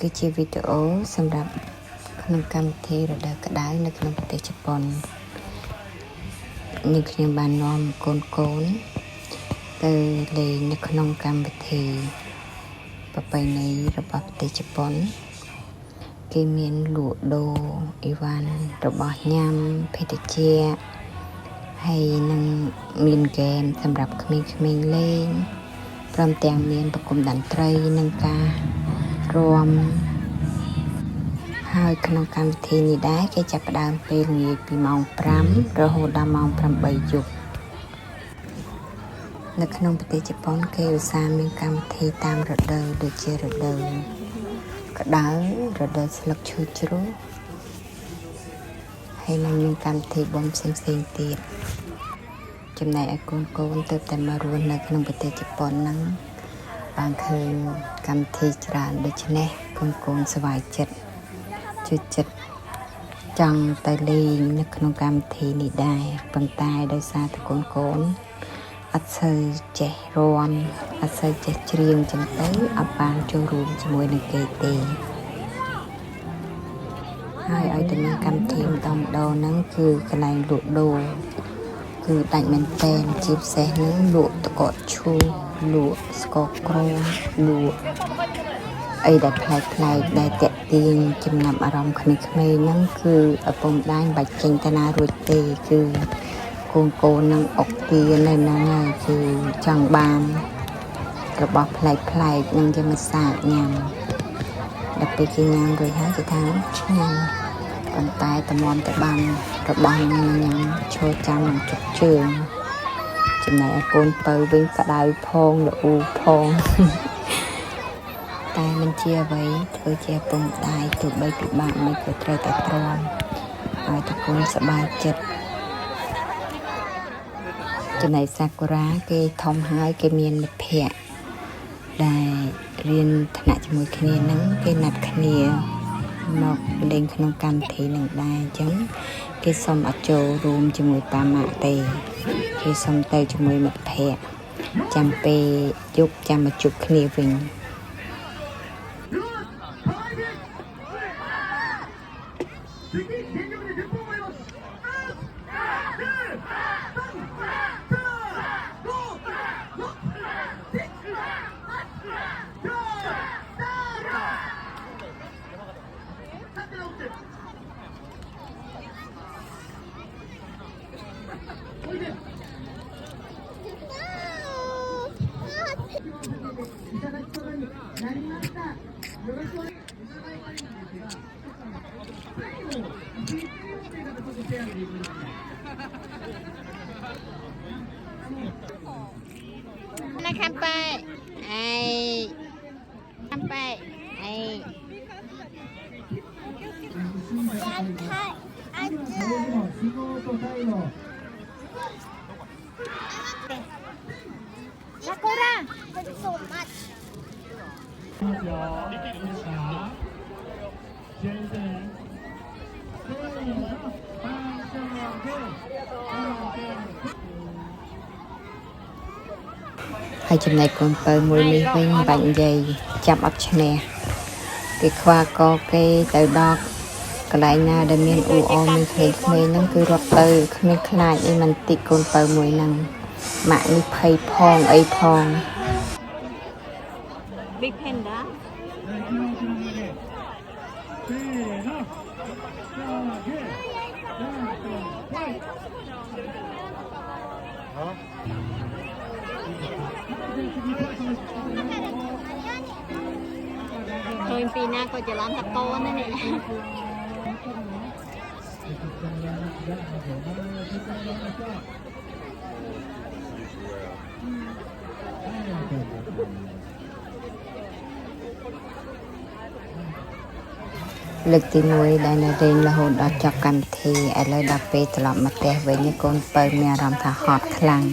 គឺជាវីដេអូសម្រាប់ក្នុងកម្មវិធីរដូវក្តៅនៅក្នុងប្រទេសជប៉ុននេះខ្ញុំបាននាំកូនទៅលេងនៅក្នុងកម្មវិធីប្រពៃណីរបស់ប្រទេសជប៉ុនគេមានលក់ដូរអីវ៉ាន់របស់ញ៉ាំភេសជ្ជៈហើយនឹងមានហ្គេមសម្រាប់ក្មេងៗលេងព្រមទាំងមានប្រគំតន្ត្រីនិងការរាំហើយក្នុងកម្មវិធីនេះដែរគេចាប់ផ្ដើមពេលល្ងាចពីម៉ោង 5 រហូតដល់ម៉ោង 8 យប់នៅក្នុងប្រទេសជប៉ុនគេឧស្សាហ៍មានកម្មវិធីតាមរដូវដូចជារដូវក្តៅរដូវស្លឹកឈើជ្រុះហើយនឹងមានកម្មវិធីបុណ្យផ្សេងៗទៀតចំណែកឯកូនទើបតែមករស់នៅក្នុងប្រទេសជប៉ុនហ្នឹងបានឃើញកម្មវិធីច្រើនដូច្នេះកូនស្វាយចិត្តចង់ទៅលេងនៅក្នុងកម្មវិធីនេះដែរប៉ុន្តែដោយសារតែកូនអត់សូវចេះរាំអត់សូវចេះច្រៀងចឹងទៅអត់បានចូលរួមជាមួយនឹងគេទេហើយឲ្យតែមានកម្មវិធីម្ដងហ្នឹងគឺកន្លែងលក់ដូរគឺដាច់មែនទែនជាពិសេសនឹងលក់តកកឈូសលក់ស្ករគ្រាប់លក់អីដែលប្លែកដែលតាក់ទាញចំណាប់អារម្មណ៍ក្មេងៗហ្នឹងគឺឪពុកម្ដាយមិនបាច់ចេញទៅណារួចទេគឺកូននឹងអុកទានៅហ្នឹងហើយគឺចង់បានរបស់ប្លែកនឹងយកមកសាកញ៉ាំដល់ពេលគេញ៉ាំរួចហើយគេថាឆ្ងាញ់ប៉ុន្តែតម្រាំទៅបានរបស់ហ្នឹងញ៉ាំឈរចាំនឹងជុកជើងចំណែកឯកូនពៅវិញក្តៅផងល្អូផងតែមិនជាអ្វីធ្វើជាពុំដៃទោះបីពិបាកមិនក៏ត្រូវតែទ្រាំឲ្យតកូនសប្បាយចិត្តចំណែកសាកូរ៉ាគេធំហើយគេមានមិត្តភ័ក្តិដែលរៀនថ្នាក់ជាមួយគ្នាហ្នឹងគេណាត់គ្នាមកលេងក្នុងកម្មវិធីនឹងដែរអញ្ចឹងគេសុំអត់ចូលរួមជាមួយប៉ាម៉ាក់ទេគេសុំទៅជាមួយមិត្តភ័ក្តិចាំពេលយប់ចាំមកជួបគ្នាវិញណាខាំប៉ែអីខាំប៉ែអីSakura, thank you so much. ហើយចំណែកកូនពៅមួយនេះវិញបាច់និយាយចាប់អត់ឈ្នះគេខ្វះកគេទៅដល់កន្លែងណាដែលមានអ៊ូអមានក្មេងៗហ្នឹងគឺរត់ទៅគ្មានខ្លាចអីមិនតិចកូនពៅមួយហ្នឹងម៉ាក់នេះភ័យផងអីផង Big Panda ឃើញពីណាក៏ច្រឡំតកូនហ្នឹងនេះលើកទី1ដែលនៅលេងរហូតដល់ចប់កម្មវិធីឥឡូវដល់ពេលត្រឡប់មកផ្ទះវិញកូនពៅមានអារម្មណ៍ថាហត់ខ្លាំង